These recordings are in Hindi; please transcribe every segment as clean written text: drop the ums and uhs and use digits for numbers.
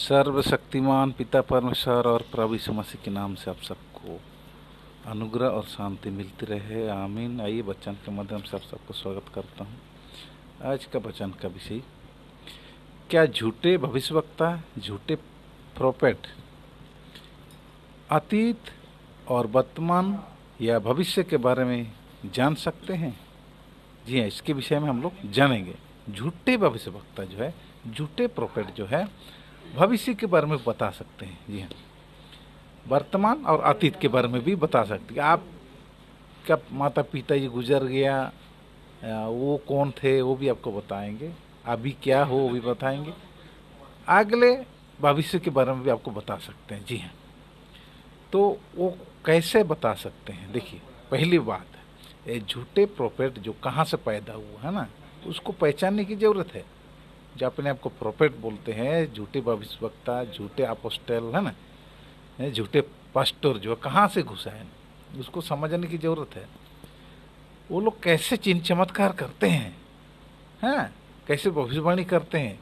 सर्वशक्तिमान पिता परमेश्वर और प्रभु यीशु मसीह के नाम से आप सबको अनुग्रह और शांति मिलती रहे, आमीन। आइए वचन के माध्यम से आप सबको स्वागत करता हूँ। आज का वचन का विषय, क्या झूठे भविष्यवक्ता, झूठे प्रोफेट अतीत और वर्तमान या भविष्य के बारे में जान सकते हैं? जी हाँ, इसके विषय में हम लोग जानेंगे। झूठे भविष्यवक्ता जो है, झूठे प्रोफेट जो है, भविष्य के बारे में बता सकते हैं। जी हाँ, वर्तमान और अतीत के बारे में भी बता सकते हैं। आप कब माता पिता जी गुजर गया, वो कौन थे वो भी आपको बताएंगे, अभी क्या हो वो भी बताएंगे, अगले भविष्य के बारे में भी आपको बता सकते हैं। जी हाँ, तो वो कैसे बता सकते हैं? देखिए, पहली बात, ये झूठे प्रोफेट जो कहाँ से पैदा हुआ है ना, उसको पहचानने की ज़रूरत है। जो अपने आप को प्रोफेट बोलते हैं, झूठे भविष्यवक्ता, झूठे अपोस्टल है ना, झूठे पास्टर जो कहाँ से घुसा है, उसको समझने की ज़रूरत है। वो लोग कैसे चिन्ह चमत्कार करते हैं, हाँ, कैसे भविष्यवाणी करते हैं।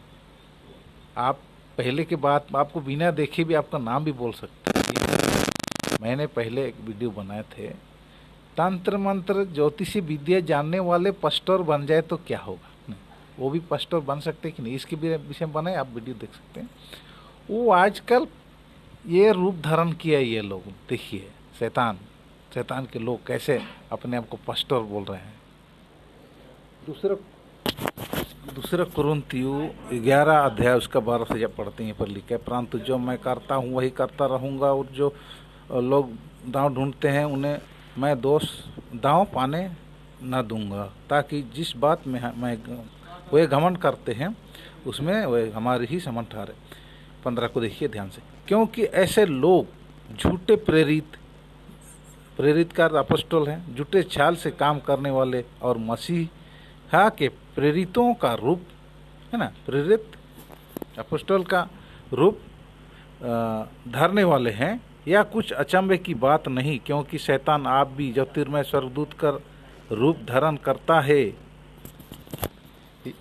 आप पहले के बात आपको बिना देखे भी आपका नाम भी बोल सकते हैं। मैंने पहले एक वीडियो बनाए थे, तंत्र मंत्र ज्योतिषी विद्या जानने वाले पास्टर बन जाए तो क्या होगा। वो भी पास्टर बन सकते हैं कि नहीं, इसके विषय में बनाए, आप वीडियो देख सकते हैं। वो आजकल ये रूप धारण किया, ये लोग देखिए, शैतान के लोग कैसे अपने आप को पास्टर बोल रहे हैं। दूसरा कुरिन्थियों 11 अध्याय उसका 12 से जब पढ़ते हैं, पर लिखा है, परंतु जो मैं करता हूँ वही करता रहूँगा, और जो लोग दांव ढूंढते हैं उन्हें मैं दांव पाने न दूंगा, ताकि जिस बात में मैं वे घमंड करते हैं उसमें वे हमारी ही समझ ठहरे। 15 को देखिए ध्यान से, क्योंकि ऐसे लोग झूठे प्रेरित का अपोस्टल हैं, झूठे छाल से काम करने वाले और मसीहा के प्रेरितों का रूप है ना, प्रेरित अपोस्टल का रूप धरने वाले हैं। यह कुछ अचंभे की बात नहीं, क्योंकि शैतान आप भी ज्योतिर्मय स्वर्गदूत का रूप धारण करता है।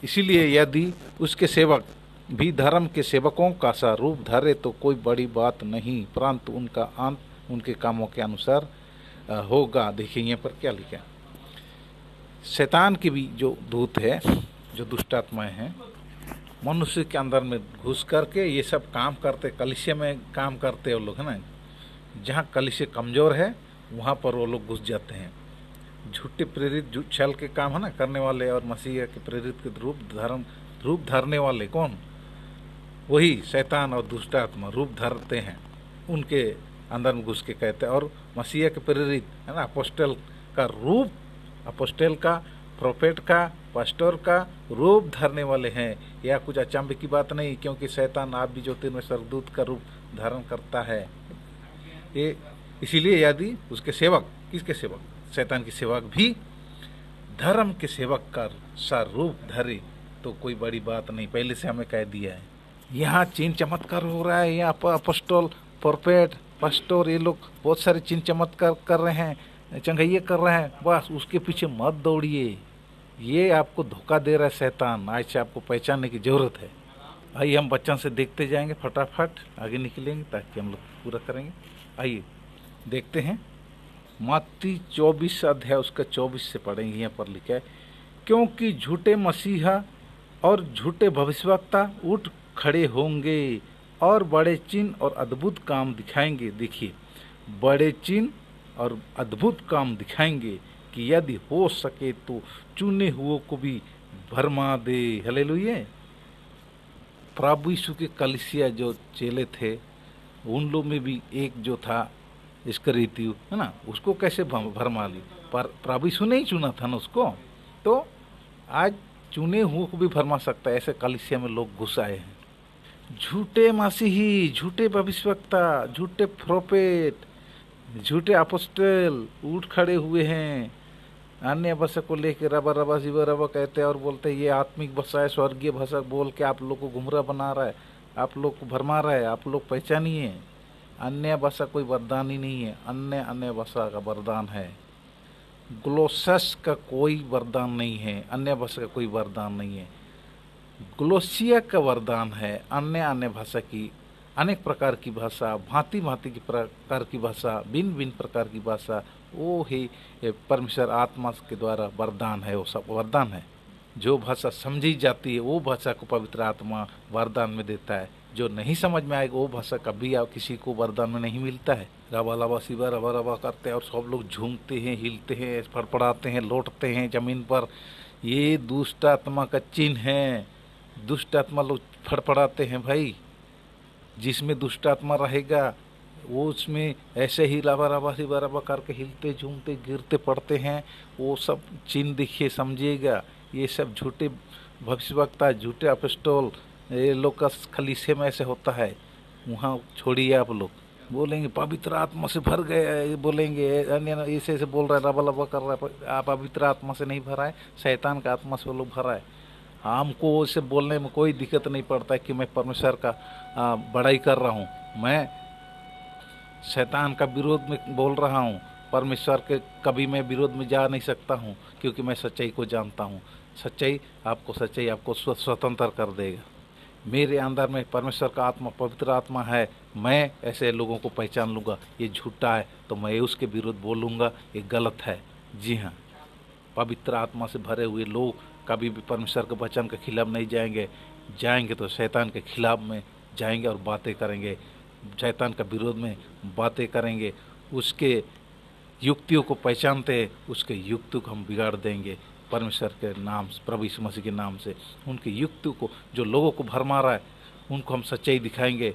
इसीलिए यदि उसके सेवक भी धर्म के सेवकों का सा रूप धरे तो कोई बड़ी बात नहीं, परंतु उनका अंत उनके कामों के अनुसार होगा। देखिए यहाँ पर क्या लिखा है, शैतान के भी जो दूत है, जो दुष्ट आत्माएं हैं, मनुष्य के अंदर में घुस करके ये सब काम करते, कलीसिया में काम करते वो लोग है ना। जहाँ कलीसिया कमज़ोर है वहाँ पर वो लोग घुस जाते हैं। झूठे प्रेरित छल के काम है ना करने वाले, और मसीह के प्रेरित के रूप धरने वाले कौन? वही शैतान और दुष्ट आत्मा रूप धरते हैं, उनके अंदर में घुस के कहते हैं। और मसीह के प्रेरित है ना, अपोस्टल का रूप, अपोस्टल का, प्रोफेट का, पास्टर का रूप धरने वाले हैं। यह कुछ अचंभे की बात नहीं, क्योंकि शैतान आप भी ज्योतिर्मय स्वर्गदूत का रूप धारण करता है। ये इसीलिए यदि उसके सेवक, किसके सेवक? शैतान के सेवक भी धर्म के सेवक का सा रूप धरे तो कोई बड़ी बात नहीं, पहले से हमें कह दिया है। यहाँ चिन्ह चमत्कार हो रहा है, यहाँ पर अपोस्टल, प्रोफेट, पास्टर, ये लोग बहुत सारे चिन्ह चमत्कार कर रहे हैं, चंगैये कर रहे हैं, बस उसके पीछे मत दौड़िए। ये आपको धोखा दे रहा है शैतान। आज से आपको पहचानने की जरूरत है। आइए हम बच्चों से देखते जाएंगे, फटाफट आगे निकलेंगे ताकि हम लोग पूरा करेंगे। आइए देखते हैं, मत्ती 24 अध्याय उसका 24 से पढ़ेंगे। यहाँ पर लिखा है, क्योंकि झूठे मसीहा और झूठे भविष्यवक्ता उठ खड़े होंगे और बड़े चिन्ह और अद्भुत काम दिखाएंगे। देखिए, बड़े चिन्ह और अद्भुत काम दिखाएंगे कि यदि हो सके तो चुने हुओं को भी भरमा दे। हालेलुया। प्रभु यीशु के कलीसिया जो चेले थे, उन लोग में भी एक जो था इस्करियोती है ना, उसको कैसे भरमा ली? पर प्रभु यीशु ने ही चुना था ना उसको, तो आज चुने हुए को भी भरमा सकता है। ऐसे कलीसिया में लोग घुस आए हैं। झूठे मसीही, झूठे भविष्यवक्ता, झूठे प्रोफेट, झूठे अपोस्टल उठ खड़े हुए हैं। अन्य भाषा को लेकर रबा रबा शिवा रबा कहते हैं और बोलते हैं ये आत्मिक भाषा है, स्वर्गीय भाषा बोल के आप लोग को गुमराह बना रहा है, आप लोग को भरमा रहा है। आप लोग पहचानिए, अन्य भाषा कोई वरदान ही नहीं है, अन्य भाषा का वरदान है। ग्लोसस का कोई वरदान नहीं है, अन्य भाषा का कोई वरदान नहीं है। ग्लोसिया का वरदान है, अन्य भाषा की अनेक प्रकार की भाषा, भांति भांति की प्रकार की भाषा, भिन्न भिन्न प्रकार की भाषा, वो ही परमेश्वर आत्मा के द्वारा वरदान है। वो सब वरदान है। जो भाषा समझी जाती है वो भाषा को पवित्र आत्मा वरदान में देता है। जो नहीं समझ में आएगा वो भाषा कभी किसी को वरदान में नहीं मिलता है। रबा लबा शिवा रबा रबा करते हैं और सब लोग झूमते हैं, हिलते हैं, फड़फड़ाते हैं, लौटते हैं जमीन पर। ये दुष्ट आत्मा का चिन्ह है। दुष्ट आत्मा लोग फड़फड़ाते हैं भाई। जिसमें दुष्ट आत्मा रहेगा वो उसमें ऐसे ही रबा रबा शिवा रबा करके हिलते, झूमते, गिरते पड़ते हैं। वो सब चिन्ह देखिए, समझिएगा। ये सब झूठे भविष्यवक्ता, झूठे अपोस्टल, ये लोग का खलीसे में ऐसे होता है। वहाँ छोड़िए। आप लोग बोलेंगे पवित्र आत्मा से भर गए, बोलेंगे ऐसे ऐसे बोल रहा है, रबा लबा कर रहा है। आप पवित्र आत्मा से नहीं भरा है, शैतान का आत्मा से वो लोग भरा है। हमको इसे बोलने में कोई दिक्कत नहीं पड़ता है कि मैं परमेश्वर का बड़ाई कर रहा हूँ। मैं शैतान का विरोध में बोल रहा हूँ। परमेश्वर के कभी मैं विरोध में जा नहीं सकता हूँ, क्योंकि मैं सच्चाई को जानता हूँ। सच्चाई आपको स्वतंत्र कर देगा। मेरे अंदर में परमेश्वर का आत्मा, पवित्र आत्मा है। मैं ऐसे लोगों को पहचान लूँगा, ये झूठा है तो मैं उसके विरुद्ध बोलूँगा, ये गलत है। जी हाँ, पवित्र आत्मा से भरे हुए लोग कभी भी परमेश्वर के वचन के खिलाफ नहीं जाएंगे। जाएंगे तो शैतान के खिलाफ में जाएंगे और बातें करेंगे, शैतान का विरोध में बातें करेंगे। उसके युक्तियों को पहचानते हैं, उसके युक्ति को हम बिगाड़ देंगे परमेश्वर के नाम से, प्रभु यीशु मसीह के नाम से। उनकी युक्ति को, जो लोगों को भरमा रहा है, उनको हम सच्चाई दिखाएंगे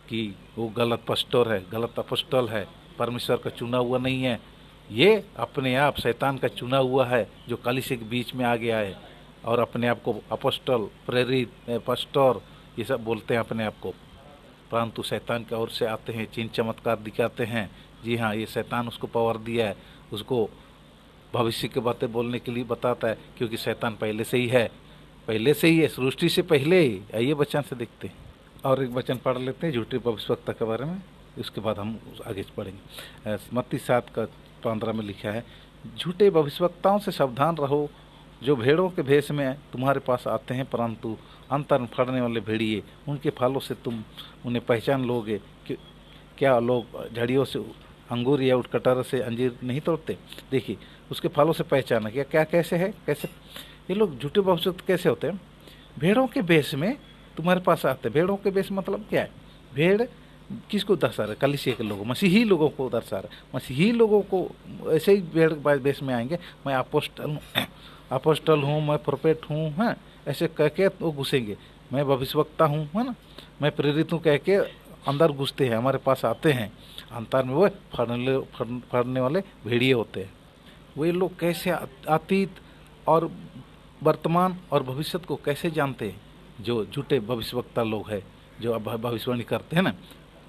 कि वो गलत पस्टर है, गलत अपोस्टल है, परमेश्वर का चुना हुआ नहीं है। ये अपने आप शैतान का चुना हुआ है, जो कलीसिया के बीच में आ गया है और अपने आप को अपोस्टल, प्रेरित, पस्टर ये सब बोलते हैं अपने आप को। परंतु शैतान की ओर से आते हैं, चिन्ह चमत्कार दिखाते हैं। जी हाँ, ये शैतान उसको पावर दिया है, उसको भविष्य की बातें बोलने के लिए बताता है, क्योंकि शैतान पहले से ही है, पहले से ही है, सृष्टि से पहले ही। आइए वचन से देखते हैं और एक वचन पढ़ लेते हैं झूठे भविष्यवक्ता के बारे में, उसके बाद हम आगे पढ़ेंगे। मत्ती 7:15 में लिखा है, झूठे भविष्यवक्ताओं से सावधान रहो, जो भेड़ों के भेष में तुम्हारे पास आते हैं, परंतु अंतर में फड़ने वाले भेड़िए। उनके फलों से तुम उन्हें पहचान लोगे। कि क्या लोग झड़ियों से अंगूर या उटकटर से अंजीर नहीं तोड़ते? देखिए, उसके फलों से पहचाना क्या कैसे है, कैसे ये लोग झूठे भविष्यवक्ता कैसे होते हैं? भेड़ों के भेष में तुम्हारे पास आते हैं। भेड़ों के भेष मतलब क्या है? भेड़ किसको दर्शा रहा है? कलीसिया के लोगों, मसीही लोगों को दर्शा रहा है। मसीही लोगों को ऐसे ही भेड़ भेष में आएंगे। मैं अपोस्टल हूँ, मैं प्रोफेट हूँ, हाँ, ऐसे कह के वो घुसेंगे। मैं भविष्यवक्ता हूँ, है ना, मैं प्रेरित हूँ कह के अंदर घुसते हैं, हमारे पास आते हैं। अंतर में वो फड़ने वाले भेड़िए होते हैं। वे लोग कैसे अतीत और वर्तमान और भविष्य को कैसे जानते हैं? जो झूठे भविष्यवक्ता लोग हैं, जो अब भविष्यवाणी करते हैं ना,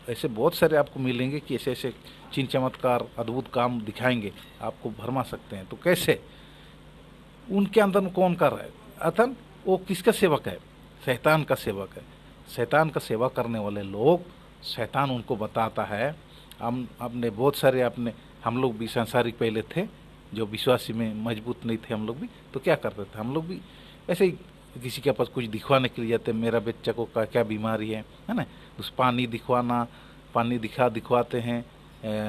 ऐसे बहुत सारे आपको मिलेंगे कि ऐसे ऐसे चिन्ह चमत्कार, अद्भुत काम दिखाएंगे, आपको भरमा सकते हैं। तो कैसे? उनके अंदर कौन कर रहा है? अतन वो किसका सेवक है? शैतान का सेवक है। शैतान का सेवा करने वाले लोग, शैतान उनको बताता है। हमने बहुत सारे हम लोग भी सांसारिक पहले थे, जो विश्वासी में मजबूत नहीं थे, हम लोग भी तो क्या करते थे? हम लोग भी ऐसे ही किसी के पास कुछ दिखवाने के लिए जाते, मेरा बच्चा को क्या बीमारी है ना, उस पानी दिखवाना, पानी दिखवाते हैं।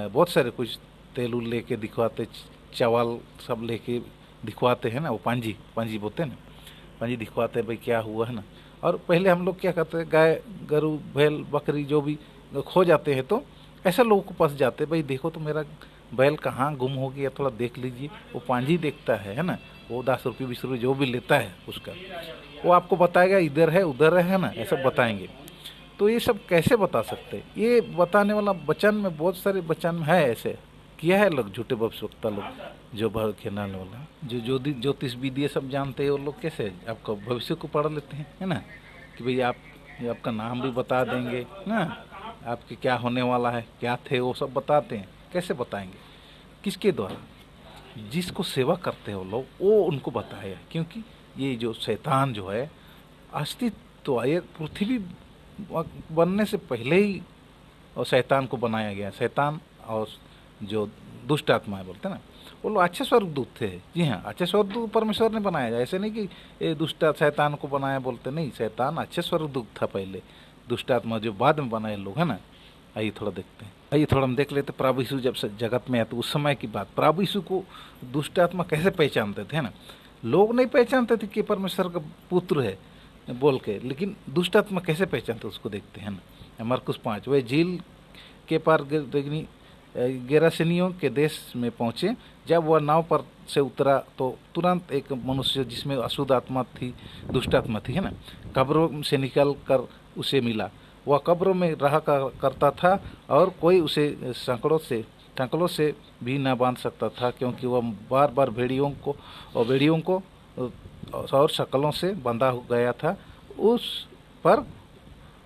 बहुत सारे कुछ तेल उल लेके दिखवाते, चावल सब लेके दिखवाते हैं ना, वो पांजी बोलते हैं ना, पांजी दिखवाते हैं भाई क्या हुआ है ना। और पहले हम लोग क्या करते हैं, गाय गरू बैल बकरी जो भी खो जाते हैं तो ऐसा लोगों को पास जाते, भाई देखो तो मेरा बैल कहाँ गुम हो गया, थोड़ा देख लीजिए। वो पांजी देखता है ना, वो 10 रुपये 20 रुपये जो भी लेता है उसका, वो आपको बताएगा इधर है उधर है ना, ऐसा बताएंगे। तो ये सब कैसे बता सकते हैं? ये बताने वाला वचन में, बहुत सारे वचन में है, ऐसे किया है लोग, झूठे भविष्यवक्ता लोग, जो खेलने वाला, जो ज्योतिष विधि सब जानते हैं, वो लोग कैसे आपका भविष्य को पढ़ लेते हैं, है ना, कि भाई आपका नाम भी बता देंगे ना, आपके क्या होने वाला है, क्या थे, वो सब बताते हैं। कैसे बताएंगे? किसके द्वारा? जिसको सेवा करते हैं वो लोग, वो उनको बताया। क्योंकि ये जो शैतान जो है, अस्तित्व ये पृथ्वी बनने से पहले ही और शैतान को बनाया गया। शैतान और जो दुष्ट आत्माएं बोलते हैं ना, वो लोग अच्छे स्वर्गदूत थे। जी हाँ, अच्छे स्वर्गदूत परमेश्वर ने बनाया। ऐसे नहीं कि ये दुष्ट शैतान को बनाया बोलते, नहीं, शैतान अच्छे स्वर्गदूत था पहले। दुष्ट आत्मा जो बाद में बनाए लोग है ना। आइए थोड़ा देखते हैं, आइए थोड़ा हम देख लेते प्रभु यीशु जब से जगत में आए तो उस समय की बात। प्रभु यीशु को दुष्ट आत्मा कैसे पहचानते थे, है ना। लोग नहीं पहचानते थे कि परमेश्वर का पुत्र है बोल के, लेकिन दुष्ट आत्मा कैसे पहचानते उसको देखते हैं ना। मरकुस 5, वह झील के पार गेरासेनियों के देश में पहुंचे। जब वह नाव पर से उतरा तो तुरंत एक मनुष्य जिसमें अशुद्ध आत्मा थी, दुष्ट आत्मा थी, है ना, कब्रों से निकल कर उसे मिला। वह कब्रों में रहा करता था और कोई उसे संकलों से भी न बांध सकता था, क्योंकि वह बार बार भेड़ियों को और शकलों से बंधा गया था।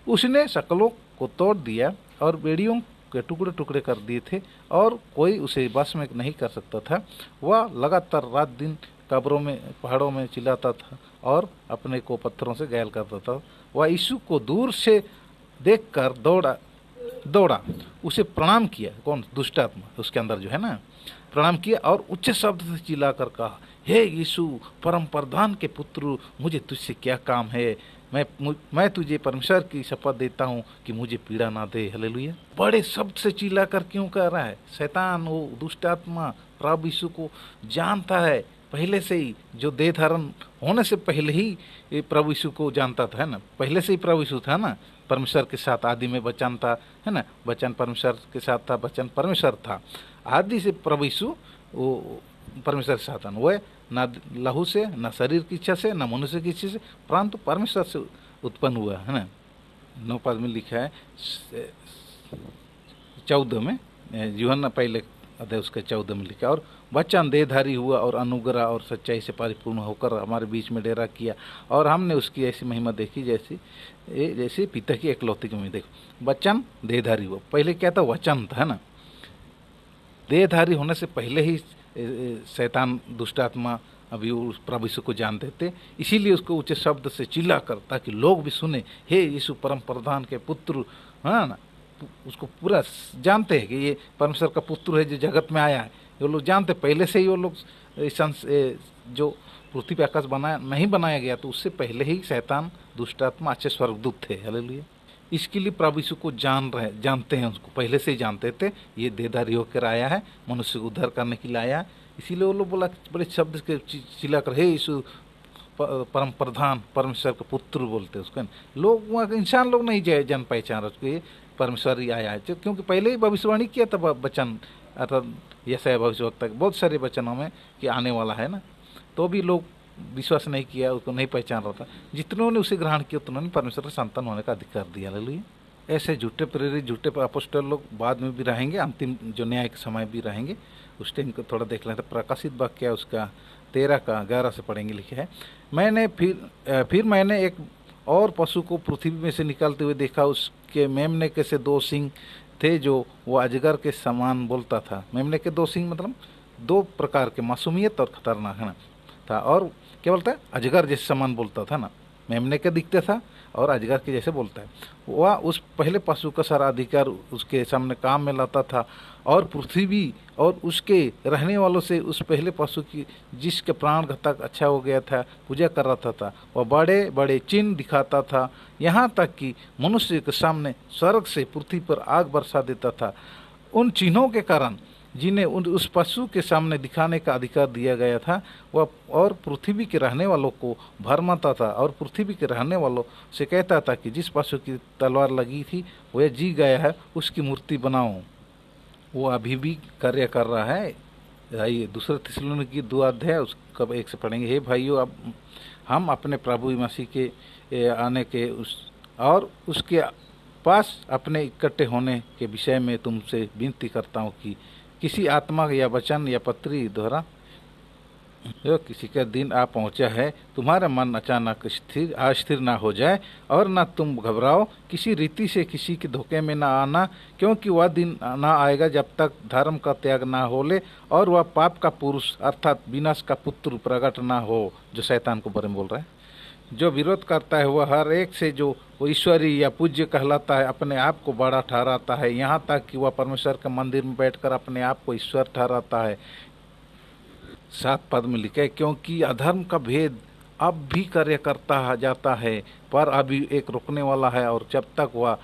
उसने शकलों को तोड़ दिया और बेड़ियों के टुकड़े टुकड़े कर दिए थे और कोई उसे बस में नहीं कर सकता था। वह लगातार रात दिन कब्रों में, पहाड़ों में चिल्लाता था और अपने को पत्थरों से घायल करता था। वह यीशु को दूर से देखकर दौड़ा, उसे प्रणाम किया। कौन? दुष्ट आत्मा उसके अंदर जो है ना, प्रणाम किया और उच्च शब्द से चिल्लाकर कहा, हे यीशु, परम प्रधान के पुत्र, मुझे तुझसे क्या काम है? मैं तुझे परमेश्वर की शपथ देता हूँ कि मुझे पीड़ा ना दे। हालेलुया। बड़े शब्द से चिल्लाकर क्यों कह रहा है? शैतान, वो दुष्ट आत्मा प्रभु यीशु को जानता है पहले से ही, जो देह धारण होने से पहले ही प्रभु यीशु को जानता था, है ना। पहले से ही प्रभु यीशु था ना, परमेश्वर के साथ आदि में वचन था, है ना, वचन परमेश्वर के साथ था, वचन परमेश्वर था। आदि से प्रभु यीशु वो परमेश्वर के साथ था। वह न लहू से, न शरीर की इच्छा से, न मनुष्य की इच्छा से, परंतु परमेश्वर से उत्पन्न हुआ, है ना। 9 पद में लिखा है 14 में, यूहन्ना पहले अध्याय उसका 14 में लिखा, और वचन देहधारी हुआ और अनुग्रह और सच्चाई से परिपूर्ण होकर हमारे बीच में डेरा किया, और हमने उसकी ऐसी महिमा देखी जैसे पिता की एकलौती की महिमा। देखो, वचन देहधारी हुआ, पहले क्या था? वचन था, है ना। देहधारी होने से पहले ही शैतान, दुष्ट आत्मा अभी उस प्रभु यीशु को जानते थे, इसीलिए उसको ऊंचे शब्द से चिल्ला कर, ताकि लोग भी सुने, हे यीशु परम प्रधान के पुत्र, है ना। उसको पूरा जानते हैं कि ये परमेश्वर का पुत्र है जो जगत में आया है। वो लोग जानते पहले से ही। वो लोग जो पृथ्वी पे आकाश नहीं बनाया गया, तो उससे पहले ही शैतान, दुष्ट आत्मा, अच्छे स्वर्गदूत थे। हालेलुया। इसके लिए प्रभु यीशु को जानते हैं, उसको पहले से ही जानते थे। ये देहधारी होकर आया है, मनुष्य को उद्धार करने के लिए आया है। इसीलिए वो लोग बोला, बड़े शब्द के चिल्ला कर, हे यीशु परम प्रधान, परमेश्वर का पुत्र बोलते उसको। लोग वहाँ इंसान लोग नहीं जान पहचान उसको, ये परमेश्वर ही आया है, क्योंकि पहले ही भविष्यवाणी किया था वचन, अर्थात यशायाह भविष्यवक्ता बहुत सारे वचनों में कि आने वाला है ना। तो भी लोग विश्वास नहीं किया, उसको नहीं पहचान रहा था। जितनों ने उसे ग्रहण किया उतनों ने परमेश्वर का संतान होने का अधिकार दिया। हालेलुया। ऐसे झूठे प्रेरित, झूठे अपोस्टल लोग बाद में भी रहेंगे, अंतिम जो न्याय के समय भी रहेंगे। उस टाइम को थोड़ा देख लेते। प्रकाशित वाक्य उसका 13 का 11 से पढ़ेंगे। लिखे है, फिर मैंने एक और पशु को पृथ्वी में से निकलते हुए देखा। उसके मेमने के से 2 सिंग थे, जो वो अजगर के समान बोलता था। मेमने के 2 सिंग मतलब 2 प्रकार के, मासूमियत और खतरनाक, है ना, था। और क्या बोलता है? अजगर जैसे समान बोलता था ना, मेमने के दिखता था और अजगर के जैसे बोलता है। वह उस पहले पशु का सारा अधिकार उसके सामने काम में लाता था, और पृथ्वी और उसके रहने वालों से उस पहले पशु की, जिसके प्राण घातक अच्छा हो गया था, पूजा कर रहा था। वह बड़े बड़े चिन्ह दिखाता था, यहाँ तक कि मनुष्य के सामने स्वर्ग से पृथ्वी पर आग बरसा देता था। उन चिन्हों के कारण जिन्हें उस पशु के सामने दिखाने का अधिकार दिया गया था, वह और पृथ्वी के रहने वालों को भरमाता था, और पृथ्वी के रहने वालों से कहता था कि जिस पशु की तलवार लगी थी वह जी गया है, उसकी मूर्ति बनाओ। वो अभी भी कार्य कर रहा है। ये 2 थिस्सलुनीकी 2 अध्याय उसका 1 से पढ़ेंगे। हे भाइयों, अब हम अपने प्रभु मसीह के आने के और उसके पास अपने इकट्ठे होने के विषय में तुमसे विनती करता हूँ कि किसी आत्मा या वचन या पत्री द्वारा जो किसी का दिन आ पहुँचा है, तुम्हारा मन अचानक अस्थिर ना हो जाए, और न तुम घबराओ। किसी रीति से किसी के धोखे में ना आना, क्योंकि वह दिन ना आएगा जब तक धर्म का त्याग ना हो ले और वह पाप का पुरुष अर्थात विनाश का पुत्र प्रकट ना हो, जो शैतान को बारे में बोल रहा है। जो विरोध करता है वह हर एक से जो वो ईश्वरी या पूज्य कहलाता है अपने आप को बड़ा ठहराता है, यहाँ तक कि वह परमेश्वर के मंदिर में बैठकर अपने आप को ईश्वर ठहराता है। 7 पद में लिखा है, क्योंकि अधर्म का भेद अब भी कार्य करता जाता है, पर अभी एक रुकने वाला है, और जब तक वह